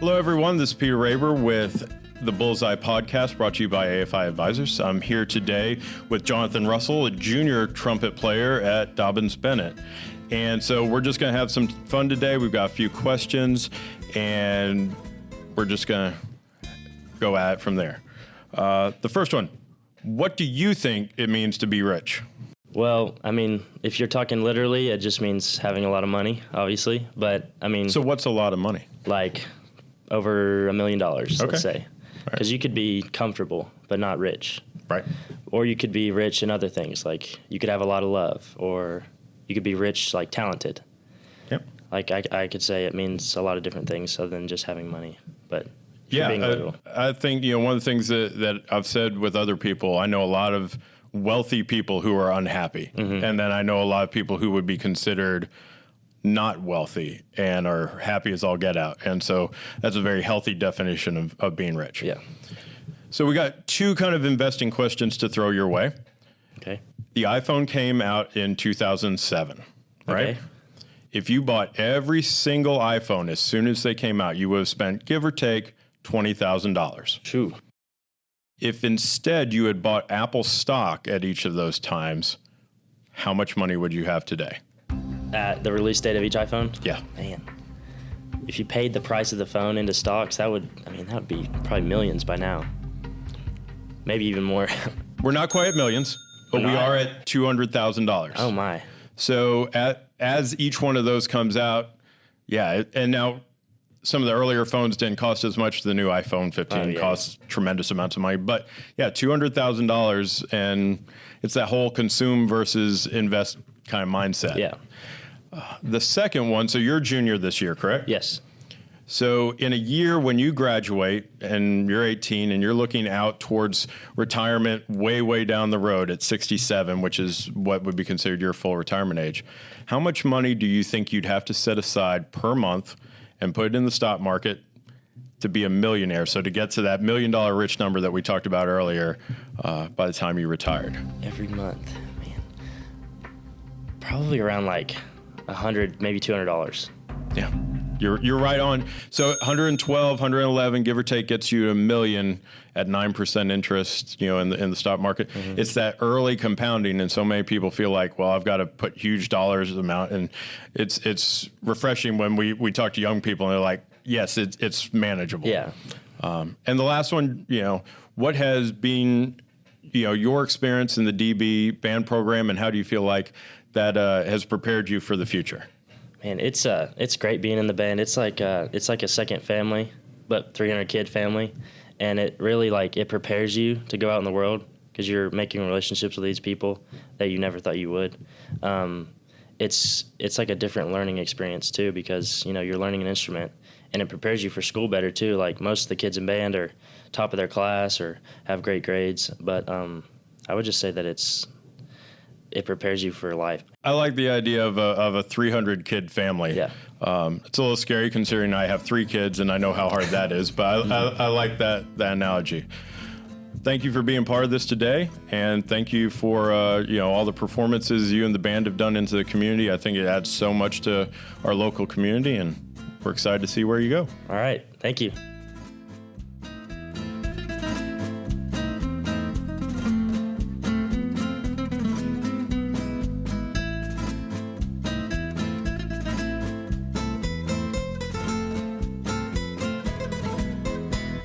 Hello, everyone. This is Peter Raber with the Bullseye Podcast, brought to you by AFI Advisors. I'm here today with Jonathan Russell, a junior trumpet player at Dobyns-Bennett. And so we're just going to have some fun today. We've got a few questions, and we're just going to go at it from there. The first one, what do you think it means to be rich? Well, I mean, if you're talking literally, it just means having a lot of money, obviously. But, I mean... So what's a lot of money? Like over $1 million, Okay. let's say. Because you could be comfortable, but not rich. Right. Or you could be rich in other things. Like, you could have a lot of love. Or you could be rich, like, talented. Yep. Like, I could say it means a lot of different things other than just having money. But... Yeah, I think, one of the things that I've said with other people, I know a lot of wealthy people who are unhappy. Mm-hmm. And then I know a lot of people who would be considered not wealthy and are happy as all get out. And so that's a very healthy definition of being rich. Yeah. So we got two kind of investing questions to throw your way. Okay. The iPhone came out in 2007, right? Okay. If you bought every single iPhone as soon as they came out, you would have spent, give or take, $20,000. True. If instead you had bought Apple stock at each of those times, how much money would you have today? At the release date of each iPhone? Yeah. Man. If you paid the price of the phone into stocks, that would be probably millions by now. Maybe even more. We're not quite at millions, but we are at $200,000. Oh, my. So as each one of those comes out, and now some of the earlier phones didn't cost as much. The new iPhone 15 costs tremendous amounts of money. But yeah, $200,000, and it's that whole consume versus invest kind of mindset. Yeah. The second one, so you're a junior this year, correct? Yes. So in a year when you graduate and you're 18 and you're looking out towards retirement way, way down the road at 67, which is what would be considered your full retirement age, how much money do you think you'd have to set aside per month and put it in the stock market to be a millionaire? So to get to that $1 million rich number that we talked about earlier by the time you retired. Every month, man. Probably around like $100, maybe $200. Yeah, you're right on. So 112, 111, give or take, gets you $1 million at 9% interest, in the stock market. Mm-hmm. It's that early compounding, and so many people feel like, well, I've got to put huge dollars amount, and it's refreshing when we talk to young people and they're like, yes, it's manageable. Yeah. And the last one, what has been, your experience in the DB band program, and how do you feel like that has prepared you for the future? Man, it's great being in the band. It's like a second family, but 300-kid family, and it really it prepares you to go out in the world because you're making relationships with these people that you never thought you would. It's like a different learning experience too because you're learning an instrument, and it prepares you for school better too. Like most of the kids in band are top of their class or have great grades, but I would just say that it prepares you for life. I like the idea of a 300-kid family. Yeah. It's a little scary considering I have 3 kids and I know how hard that is, but I like that analogy. Thank you for being part of this today, and thank you for all the performances you and the band have done into the community. I think it adds so much to our local community, and we're excited to see where you go. All right. Thank you.